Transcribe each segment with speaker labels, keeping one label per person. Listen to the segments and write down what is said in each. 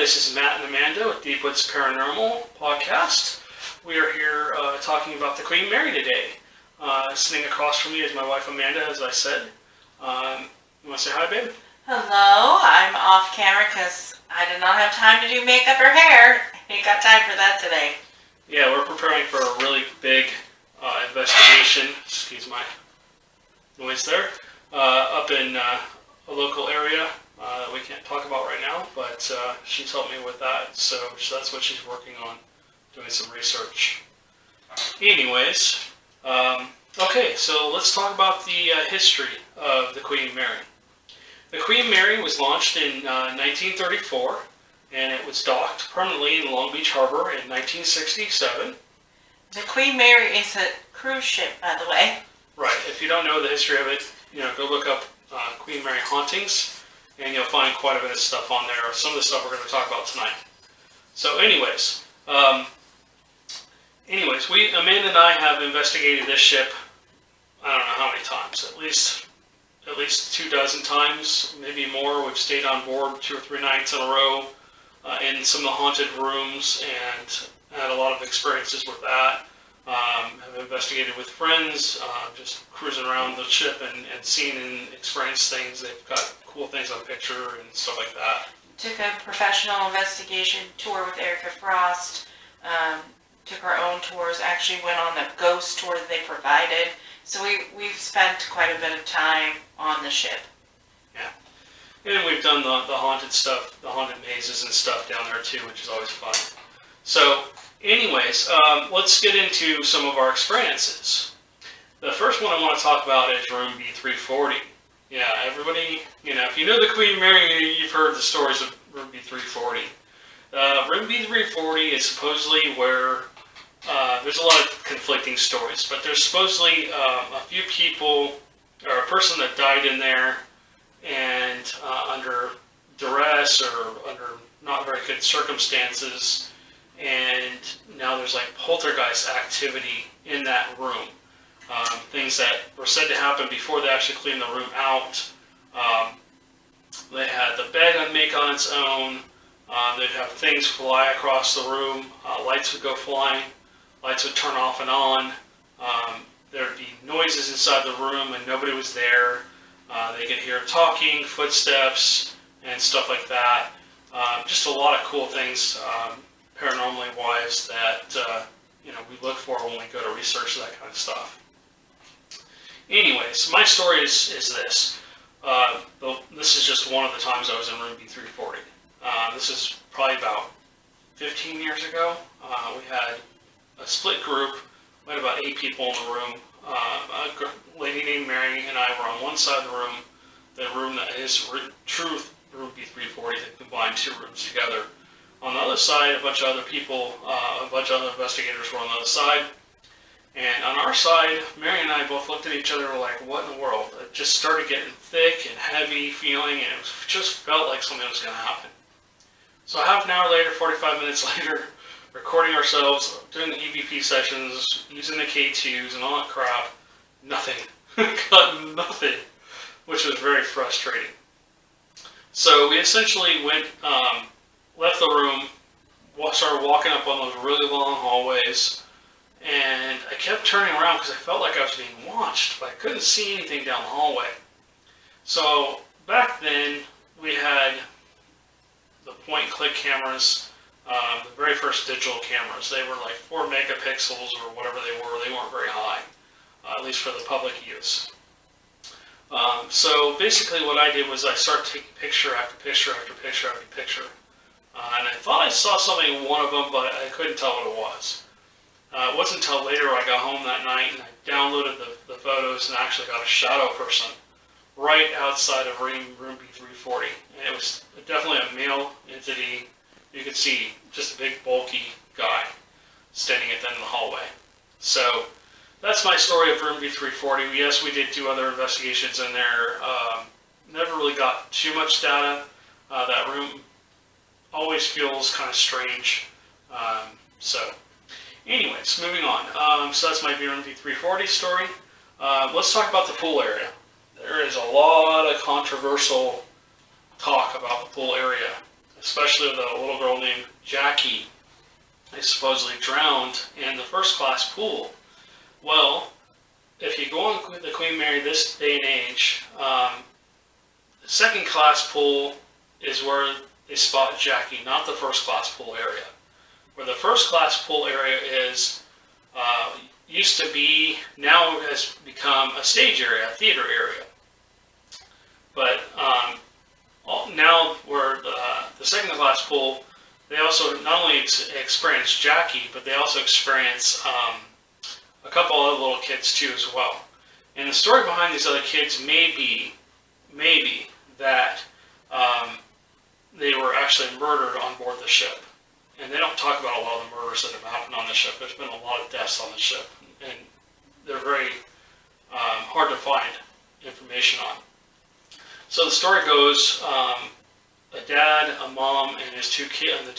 Speaker 1: this is Matt and Amanda with the Woods Paranormal podcast. We are here talking about the Queen Mary today. Sitting across from me is my wife Amanda, as I said. You want to say hi, babe?
Speaker 2: Hello, I'm off camera because I did not have time to do makeup or hair. Ain't got time for that today.
Speaker 1: Yeah, we're preparing for a really big investigation. Excuse my noise there. Up in a local area that we can't talk about right now, but she's helped me with that, so that's what she's working on, doing some research. Anyways, okay, so let's talk about the history of the Queen Mary. The Queen Mary was launched in 1934, and it was docked permanently in Long Beach Harbor in 1967.
Speaker 2: The Queen Mary is a cruise ship, by the way.
Speaker 1: Right. If you don't know the history of it, go look up Queen Mary hauntings, and you'll find quite a bit of stuff on there. Some of the stuff we're going to talk about tonight. So, anyways, Amanda and I have investigated this ship. I don't know how many times. At least 24 times, maybe more. We've stayed on board 2 or 3 nights in a row in some of the haunted rooms, and had a lot of experiences with that. Have investigated with friends, just cruising around the ship and seeing and experienced things. They've got cool things on picture and stuff like that.
Speaker 2: Took a professional investigation tour with Erica Frost. Took our own tours. Actually went on the ghost tour that they provided. So we've spent quite a bit of time on the ship.
Speaker 1: Yeah. And we've done the haunted stuff, the haunted mazes and stuff down there too, which is always fun. So, anyways, let's get into some of our experiences. The first one I want to talk about is room B340. Yeah, everybody, if you know the Queen Mary, you've heard the stories of room B340. Room B340 is supposedly where, there's a lot of conflicting stories, but there's supposedly a few people, or a person that died in there, and under duress or under not very good circumstances, and now there's like poltergeist activity in that room. Things that were said to happen before they actually cleaned the room out. They had the bed make on its own. They'd have things fly across the room. Lights would go flying. Lights would turn off and on. There'd be noises inside the room and nobody was there. They could hear talking, footsteps, and stuff like that. Just a lot of cool things, paranormally wise, that we look for when we go to research that kind of stuff. Anyways, my story is this. This is just one of the times I was in room B340. This is probably about 15 years ago. We had a split group. We had about 8 people in the room. A lady named Mary and I were on one side of the room that is true room B340 that combined 2 rooms together. On the other side, a bunch of other people, a bunch of other investigators were on the other side. And on our side, Mary and I both looked at each other and were like, what in the world? It just started getting thick and heavy feeling, and it just felt like something was going to happen. So half an hour later, 45 minutes later, recording ourselves, doing the EVP sessions, using the K2s and all that crap, nothing. Got nothing, which was very frustrating. So we essentially left the room, started walking up on those really long hallways, and I kept turning around because I felt like I was being watched, but I couldn't see anything down the hallway. So back then, we had the point-and-click cameras, the very first digital cameras. They were like 4 megapixels or whatever they were. They weren't very high, at least for the public use. So basically what I did was I started taking picture after picture after picture after picture. And I thought I saw something in one of them, but I couldn't tell what it was. It wasn't until later I got home that night and I downloaded the photos and actually got a shadow person right outside of room B340. And it was definitely a male entity. You could see just a big bulky guy standing at the end of the hallway. So that's my story of room B340. Yes, we did do other investigations in there. Never really got too much data. That room always feels kind of strange. Anyways, moving on. So that's my room B340 story. Let's talk about the pool area. There is a lot of controversial talk about the pool area. especially with a little girl named Jackie, is supposedly drowned in the first class pool. Well, if you go on the Queen Mary this day and age, the second class pool is where they spot Jackie, not the first class pool area. Where the first class pool area is, used to be, now has become a stage area, a theater area. But now where the second class pool, they also not only experience Jackie, but they also experience a couple other little kids too as well. And the story behind these other kids may be that they were actually murdered on board the ship. And they don't talk about a lot of the murders that have happened on the ship. There's been a lot of deaths on the ship, and they're very hard to find information on. So the story goes, a dad, a mom, and the two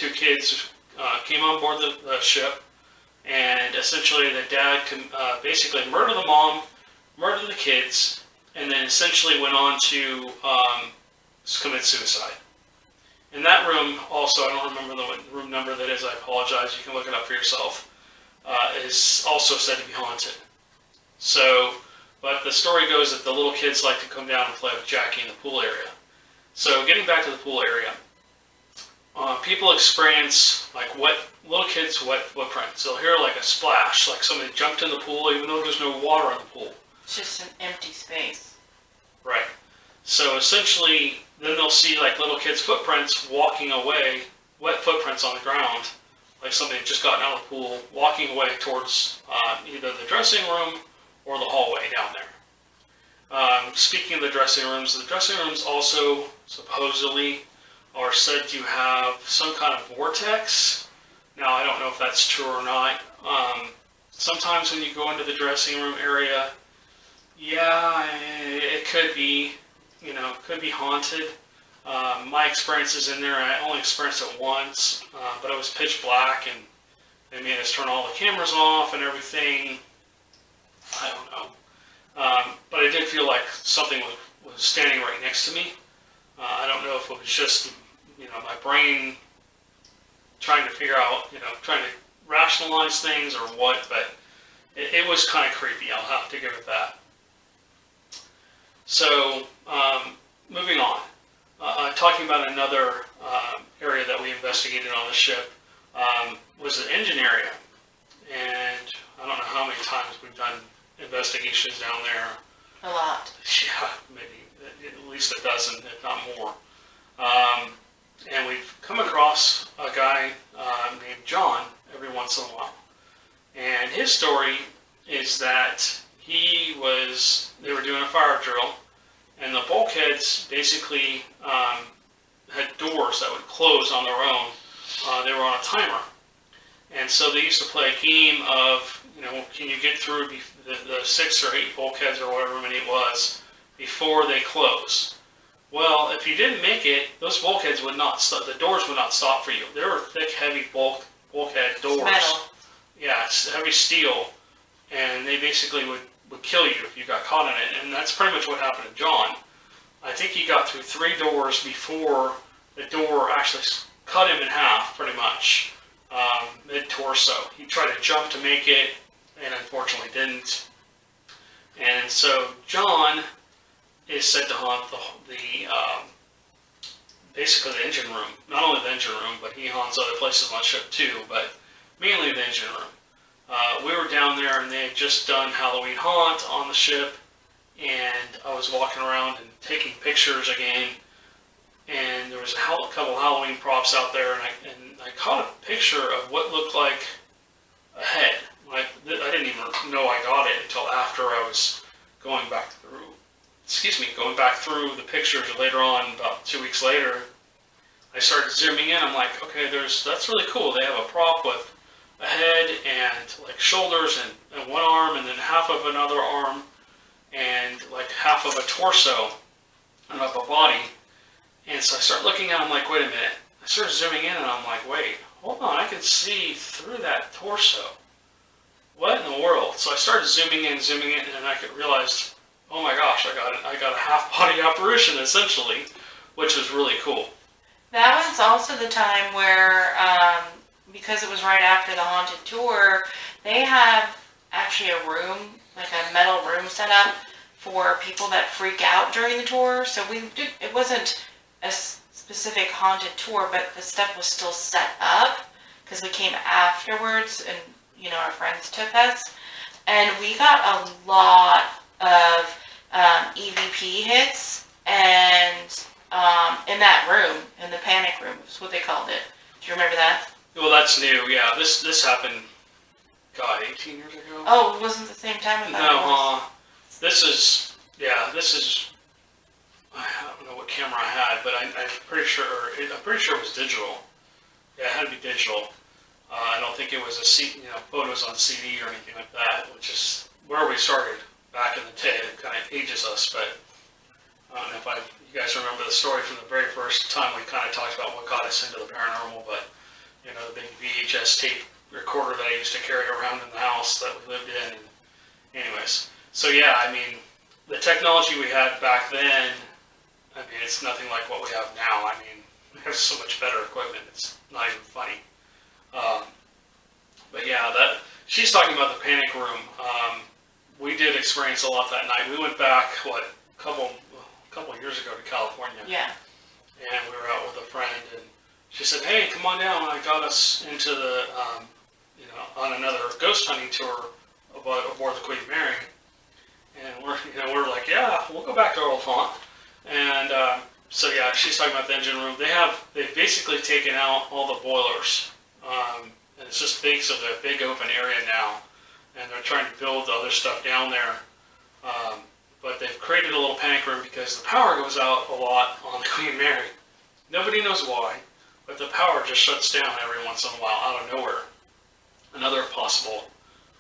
Speaker 1: kids came on board the ship, and essentially the dad basically murdered the mom, murdered the kids, and then essentially went on to commit suicide. In that room, also, I don't remember the room number that is, I apologize, you can look it up for yourself, is also said to be haunted. So, but the story goes that the little kids like to come down and play with Jackie in the pool area. So getting back to the pool area, people experience little kids' wet footprints. They'll hear like a splash, like somebody jumped in the pool even though there's no water in the pool.
Speaker 2: It's just an empty space.
Speaker 1: Right. So essentially, then they'll see like little kids' footprints walking away, wet footprints on the ground, like somebody had just gotten out of the pool, walking away towards either the dressing room or the hallway down there. Speaking of the dressing rooms also supposedly are said to have some kind of vortex. Now, I don't know if that's true or not. Sometimes when you go into the dressing room area, yeah, it could be, could be haunted. My experiences in there, I only experienced it once, but it was pitch black, and they made us turn all the cameras off and everything. I don't know. But I did feel like something was standing right next to me. I don't know if it was just, my brain trying to figure out, trying to rationalize things or what, but it was kind of creepy, I'll have to give it that. So, moving on. Talking about another area that we investigated on the ship was the engine area. And I don't know how many times we've done investigations down there.
Speaker 2: A lot.
Speaker 1: Yeah, maybe at least a dozen, if not more. And we've come across a guy named John every once in a while. And his story is that they were doing a fire drill, and the bulkheads basically had doors that would close on their own. They were on a timer. And so they used to play a game of, can you get through the 6 or 8 bulkheads or whatever many it was before they close? Well, if you didn't make it, those bulkheads would not stop, the doors would not stop for you. They were thick, heavy bulkhead doors.
Speaker 2: Metal.
Speaker 1: Yeah, it's heavy steel, and they basically would kill you if you got caught in it, and that's pretty much what happened to John. I think he got through 3 doors before the door actually cut him in half, pretty much, mid-torso. He tried to jump to make it, and unfortunately didn't. And so John is said to haunt basically the engine room. Not only the engine room, but he haunts other places on the ship too, but mainly the engine room. We were down there and they had just done Halloween Haunt on the ship, and I was walking around and taking pictures again, and there was a couple Halloween props out there, and I caught a picture of what looked like a head. I didn't even know I got it until after I was going back through the pictures later on, about 2 weeks later. I started zooming in. I'm like, okay, that's really cool. They have a prop with a head and like shoulders and one arm, and then half of another arm, and like half of a torso and up a body. And so I start looking at it, I'm like, wait a minute. I started zooming in and I'm like, wait, hold on, I can see through that torso. What in the world? So I started zooming in, and I could realize, oh my gosh, I got a half body apparition essentially, which was really cool.
Speaker 2: That was also the time where, because it was right after the haunted tour, they have actually a room, like a metal room set up for people that freak out during the tour. So it wasn't a specific haunted tour, but the stuff was still set up because we came afterwards and, our friends took us. And we got a lot of EVP hits and in that room, in the panic room, is what they called it. Do you remember that?
Speaker 1: Well, that's new. Yeah, this happened, God, 18 years ago.
Speaker 2: Oh, it wasn't the same time as that.
Speaker 1: No, this is. I don't know what camera I had, but I'm pretty sure. I'm pretty sure it was digital. Yeah, it had to be digital. I don't think it was photos on CD or anything like that, which is where we started back in the day. It kind of ages us, but I don't know if you guys remember the story from the very first time we kind of talked about what got us into the paranormal, but the big VHS tape recorder that I used to carry around in the house that we lived in. And anyways, so yeah, I mean, the technology we had back then, I mean, it's nothing like what we have now. I mean, we have so much better equipment. It's not even funny. But yeah, she's talking about the panic room. We did experience a lot that night. We went back, a couple of years ago to California.
Speaker 2: Yeah.
Speaker 1: And we were out with a friend, and she said, "Hey, come on down." I got us into the, on another ghost hunting tour aboard the Queen Mary. And we're like, yeah, we'll go back to our old haunt. And so yeah, she's talking about the engine room. They've basically taken out all the boilers. And it's just big, of a big open area now. And they're trying to build other stuff down there. But they've created a little panic room because the power goes out a lot on the Queen Mary. Nobody knows why, but the power just shuts down every once in a while out of nowhere. Another possible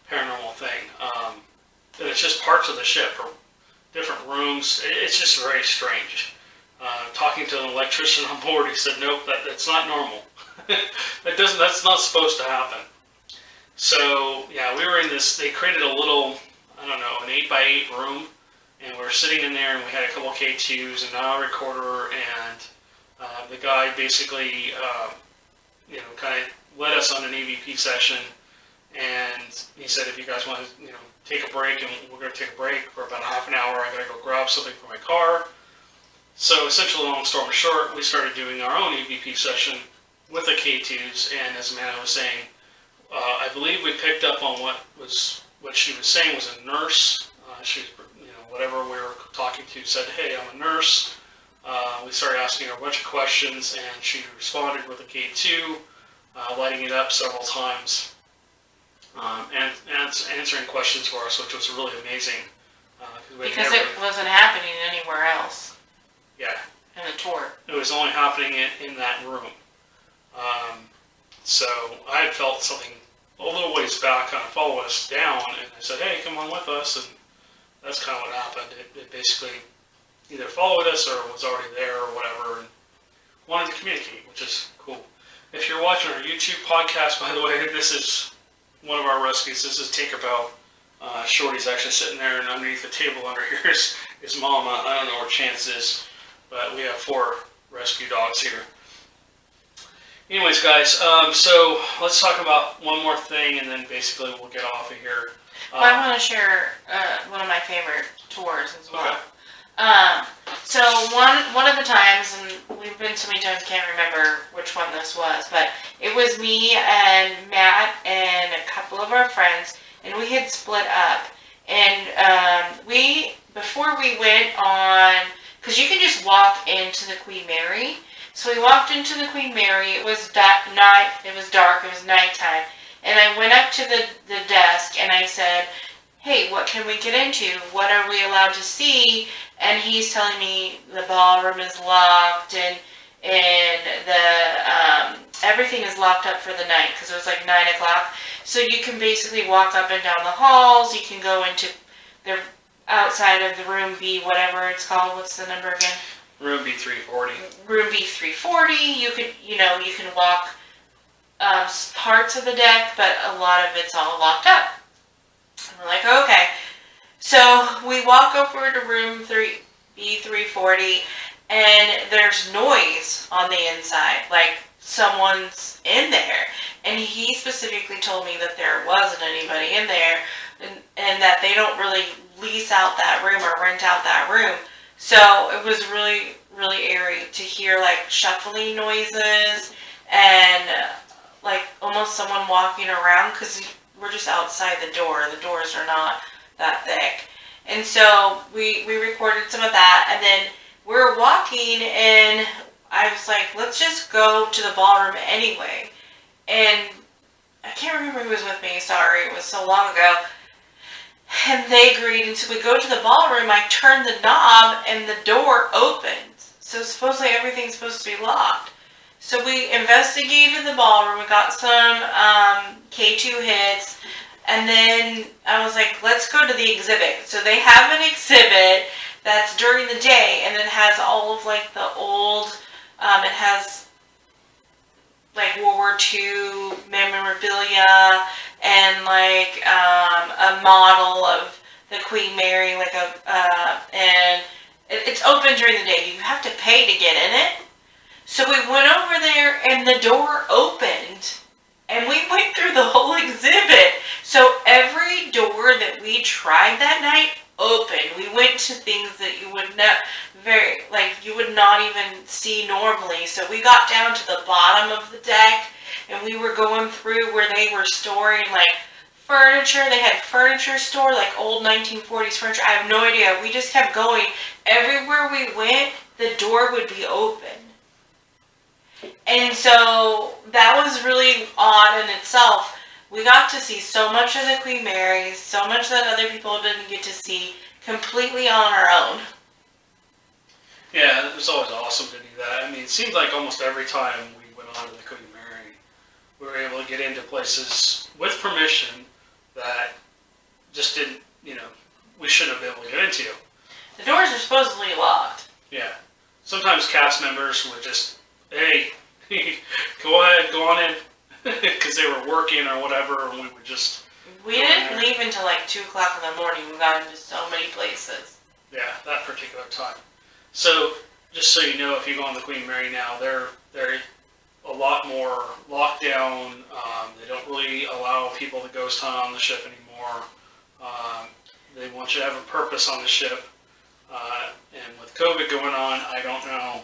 Speaker 1: paranormal thing. And it's just parts of the ship or different rooms. It's just very strange. Talking to an electrician on board, he said, "Nope, that's not normal. That's not supposed to happen." So yeah, we were in this. They created a little, I don't know, an 8x8 room, and we were sitting in there, and we had a couple K2s and a recorder, and the guy basically, kind of led us on an EVP session, and he said, "If you guys want to, take a break," and we're going to take a break for about a half an hour. I got to go grab something for my car. So essentially, long story short, we started doing our own EVP session with the K2s, and as Amanda was saying, I believe we picked up on what she was saying was a nurse. She was, whatever we were talking to said, "Hey, I'm a nurse." We started asking her a bunch of questions, and she responded with a K2, lighting it up several times, and answering questions for us, which was really amazing.
Speaker 2: Because it wasn't happening anywhere else.
Speaker 1: Yeah.
Speaker 2: In the tour.
Speaker 1: It was only happening in that room. So I had felt something a little ways back kind of follow us down, and I said, "Hey, come on with us," and that's kind of what happened. It basically either followed us or was already there or whatever, and wanted to communicate, which is cool. If you're watching our YouTube podcast, by the way, this is one of our rescues. This is Tinkerbell. Shorty's actually sitting there, and underneath the table under here is Mama. I don't know where Chance is, but we have 4 rescue dogs here. Anyways, guys, so let's talk about one more thing, and then basically we'll get off of here.
Speaker 2: Well, I want to share one of my favorite tours as well.
Speaker 1: Okay.
Speaker 2: So one of the times, and we've been so many times, can't remember which one this was, but it was me and Matt and a couple of our friends, and we had split up. And before we went on, because you can just walk into the Queen Mary. So we walked into the Queen Mary. It was night. It was dark. It was nighttime. And I went up to the desk and I said, "Hey, what can we get into? What are we allowed to see?" And he's telling me the ballroom is locked and the everything is locked up for the night because it was like 9 o'clock. So you can basically walk up and down the halls. You can go into the outside of the room B, whatever it's called. What's the number again?
Speaker 1: Room B340.
Speaker 2: Room B340. You can walk parts of the deck, but a lot of it's all locked up. And we're like, okay. So we walk over to room B340, and there's noise on the inside, like someone's in there. And he specifically told me that there wasn't anybody in there, and that they don't really lease out that room or rent out that room. So it was really, really eerie to hear like shuffling noises and like almost someone walking around, because we're just outside the door. The doors are not that thick. And so we recorded some of that, and then we were walking, and I was like, let's just go to the ballroom anyway. And I can't remember who was with me, sorry, it was so long ago. And they agreed, and so we go to the ballroom, I turn the knob, and the door opens. So supposedly everything's supposed to be locked. So we investigated the ballroom, we got some K2 hits, and then I was like, let's go to the exhibit. So they have an exhibit that's during the day, and it has all of like the old, it has like World War II memorabilia, and like a model of the Queen Mary, like and it's open during the day. You have to pay to get in it. So we went over there, and the door opened, and we went through the whole exhibit. So every door that we tried that night opened. We went to things that you would not you would not even see normally. So we got down to the bottom of the deck, and we were going through where they were storing like furniture. They had furniture store, like old 1940s furniture. I have no idea. We just kept going. Everywhere we went, the door would be open. And so that was really odd in itself. We got to see so much of the Queen Mary, so much that other people didn't get to see, completely on our own.
Speaker 1: Yeah, it was always awesome to do that. I mean, it seemed like almost every time we went on to the Queen Mary, we were able to get into places with permission that just didn't, we shouldn't have been able to get into.
Speaker 2: The doors are supposedly locked.
Speaker 1: Yeah. Sometimes cast members would just, hey, go ahead, go on in, because they were working or whatever, and we would just...
Speaker 2: We didn't leave until like 2 o'clock in the morning. We got into so many places.
Speaker 1: Yeah, that particular time. So, just so you know, if you go on the Queen Mary now, they're a lot more locked down. They don't really allow people to ghost hunt on the ship anymore. They want you to have a purpose on the ship. And with COVID going on, I don't know.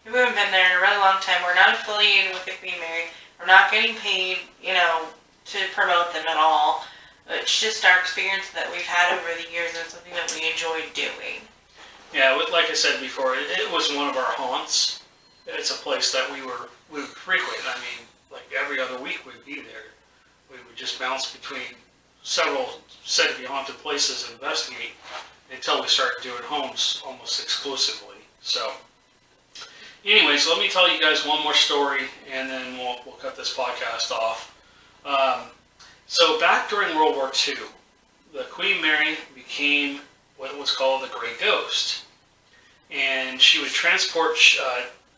Speaker 2: We haven't been there in a really long time. We're not affiliated with the Queen Mary. We're not getting paid, to promote them at all. It's just our experience that we've had over the years, and something that we enjoy doing.
Speaker 1: Yeah, like I said before, it was one of our haunts. It's a place that we would frequent. I mean, like every other week we'd be there. We would just bounce between several said to be haunted places and investigate until we started doing homes almost exclusively. So, anyways, let me tell you guys one more story, and then we'll cut this podcast off. So back during World War II, the Queen Mary became what was called the Grey Ghost. And she would transport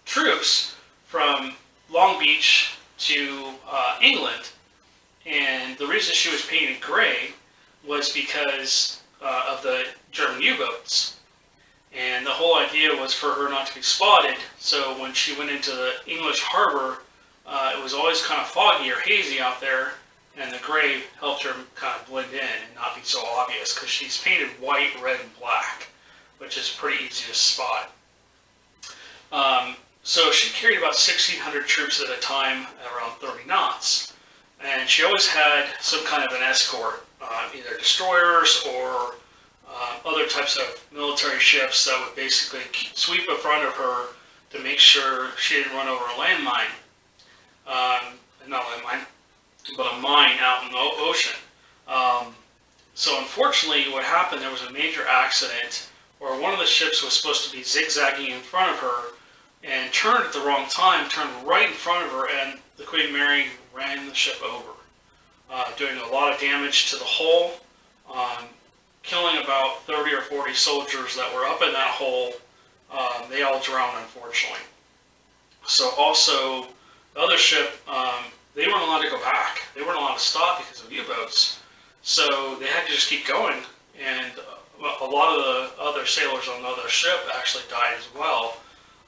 Speaker 1: troops from Long Beach to England. And the reason she was painted gray was because of the German U-boats. And the whole idea was for her not to be spotted. So when she went into the English harbor, it was always kind of foggy or hazy out there. And the gray helped her kind of blend in and not be so obvious, because she's painted white, red, and black, which is pretty easy to spot. So she carried about 1,600 troops at a time, at around 30 knots. And she always had some kind of an escort, either destroyers or other types of military ships that would basically sweep in front of her to make sure she didn't run over a landmine. Not landmine, but a mine out in the ocean. So unfortunately, what happened, there was a major accident where one of the ships was supposed to be zigzagging in front of her and turned at the wrong time, turned right in front of her, and the Queen Mary ran the ship over, doing a lot of damage to the hull, killing about 30 or 40 soldiers that were up in that hole. They all drowned, unfortunately. So also, the other ship, they weren't allowed to go back. They weren't allowed to stop because of U-boats. So they had to just keep going. And a lot of the other sailors on the other ship actually died as well.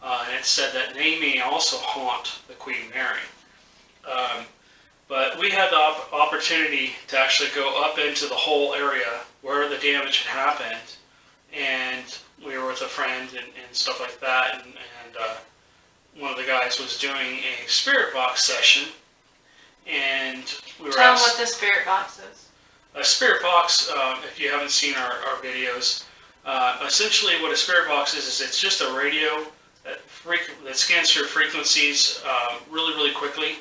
Speaker 1: and it said that they may also haunt the Queen Mary. But we had the opportunity to actually go up into the whole area where the damage had happened, and we were with a friend and stuff like that, and one of the guys was doing a spirit box session, and we were
Speaker 2: Tell them what the spirit box is.
Speaker 1: A spirit box, if you haven't seen our videos, essentially what a spirit box is it's just a radio that scans through frequencies really quickly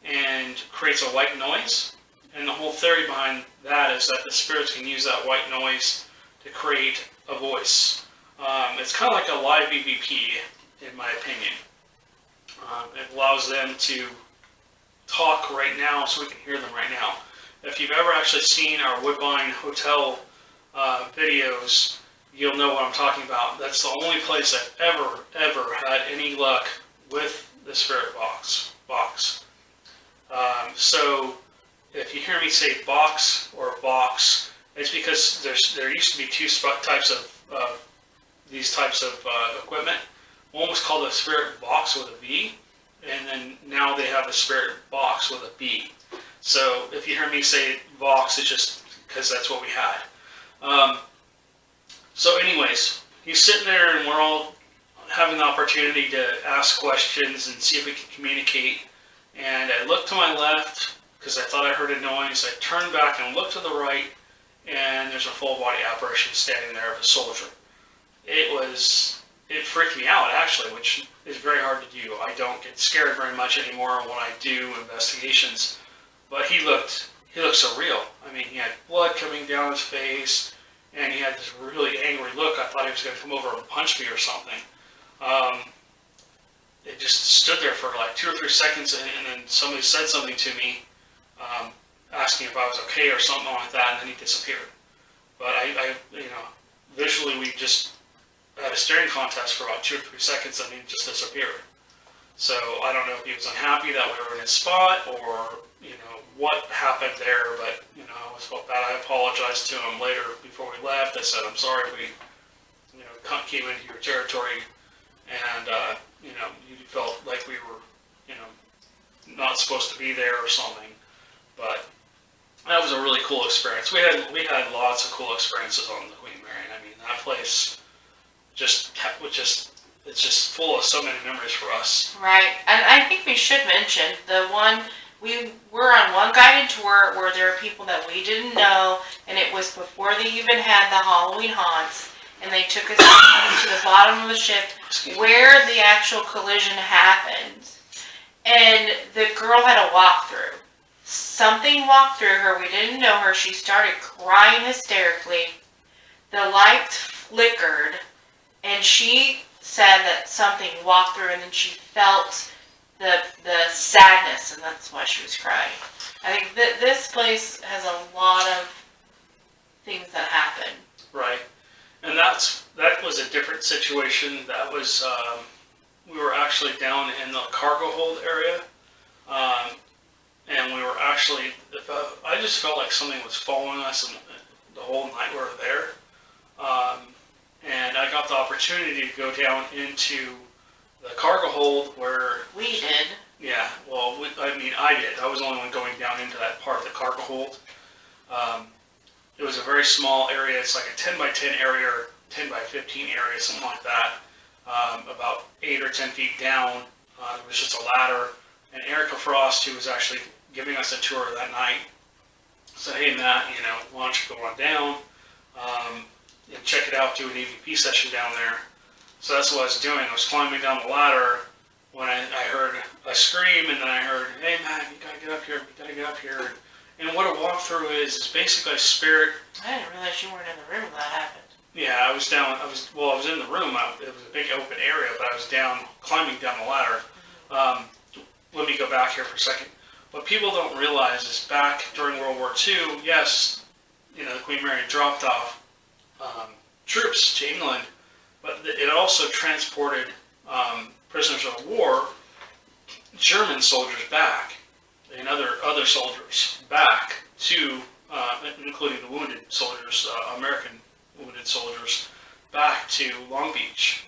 Speaker 1: and creates a white noise. And the whole theory behind that is that the spirits can use that white noise to create a voice. It's kind of like a live EVP, in my opinion. It allows them to talk right now so we can hear them right now. If you've ever actually seen our Woodbine Hotel videos, you'll know what I'm talking about. That's the only place I've ever had any luck with the spirit box. So if you hear me say box or box, it's because there used to be two types of these types of equipment. One was called a spirit box with a V, and then now they have a spirit box with a B. So if you hear me say box, it's just because that's what we had. So anyways, he's sitting there and we're all having the opportunity to ask questions and see if we can communicate. And I looked to my left because I thought I heard a noise. I turned back and looked to the right, and there's a full body apparition standing there of a soldier. It freaked me out actually, which is very hard to do. I don't get scared very much anymore when I do investigations, but he looked surreal. I mean, he had blood coming down his face, and he had this really angry look. I thought he was going to come over and punch me or something. It just stood there for like 2 or 3 seconds, and then somebody said something to me, asking if I was okay or something like that, and then he disappeared. But I visually we just had a staring contest for about 2 or 3 seconds, and he just disappeared. So I don't know if he was unhappy that we were in his spot, or what happened there, but I always felt bad. I apologized to him later before we left. I said, I'm sorry if we came into your territory and you felt like we were not supposed to be there or something. But that was a really cool experience. We had lots of cool experiences on the Queen Mary. I mean, that place it's just full of so many memories for us.
Speaker 2: Right, and I think we should mention the one. We were on one guided tour where there are people that we didn't know, and it was before they even had the Halloween haunts, and they took us to the bottom of the ship where the actual collision happened. And the girl had a walkthrough. Something walked through her. We didn't know her. She started crying hysterically. The lights flickered, and she said that something walked through, and then she felt the sadness, and that's why she was crying. I think that this place has a lot of things that happen.
Speaker 1: Right, and that was a different situation. That was we were actually down in the cargo hold area, and we were actually. I just felt like something was following us the whole night we were there, and I got the opportunity to go down into the cargo hold where... We did. Yeah, well, I did. I was the only one going down into that part of the cargo hold. It was a very small area. It's like a 10 by 10 area, or 10 by 15 area, something like that. About 8 or 10 feet down. There was just a ladder. And Erica Frost, who was actually giving us a tour that night, said, hey, Matt, why don't you go on down and check it out, do an EVP session down there. So that's what I was doing. I was climbing down the ladder when I heard a scream, and then I heard, hey, Matt, you gotta get up here, And what a walkthrough is basically a spirit.
Speaker 2: I didn't realize you weren't in the room when that happened.
Speaker 1: Yeah, I was in the room. It was a big open area, but I was climbing down the ladder. Let me go back here for a second. What people don't realize is back during World War II, yes, the Queen Mary dropped off troops to England, but it also transported prisoners of war, German soldiers back, and other soldiers back to, including the wounded soldiers, American wounded soldiers, back to Long Beach.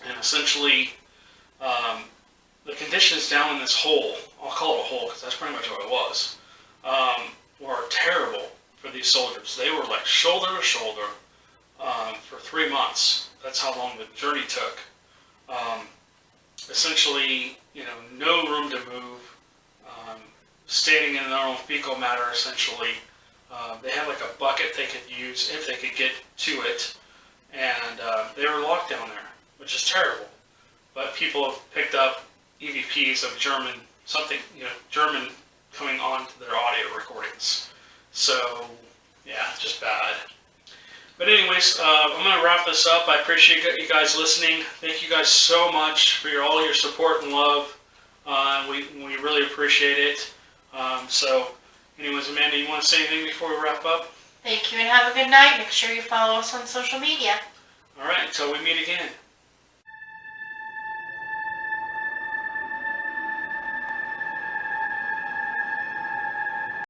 Speaker 1: And essentially, the conditions down in this hole, I'll call it a hole because that's pretty much what it was, were terrible for these soldiers. They were like shoulder to shoulder for 3 months. That's how long the journey took. Essentially, no room to move, standing in their own fecal matter, essentially. They had like a bucket they could use if they could get to it, and they were locked down there, which is terrible. But people have picked up EVPs of German coming onto their audio recordings. So, yeah, just bad. But anyways, I'm going to wrap this up. I appreciate you guys listening. Thank you guys so much for all your support and love. We really appreciate it. So, anyways, Amanda, you want to say anything before we wrap up?
Speaker 2: Thank you and have a good night. Make sure you follow us on social media.
Speaker 1: All right, until we meet again.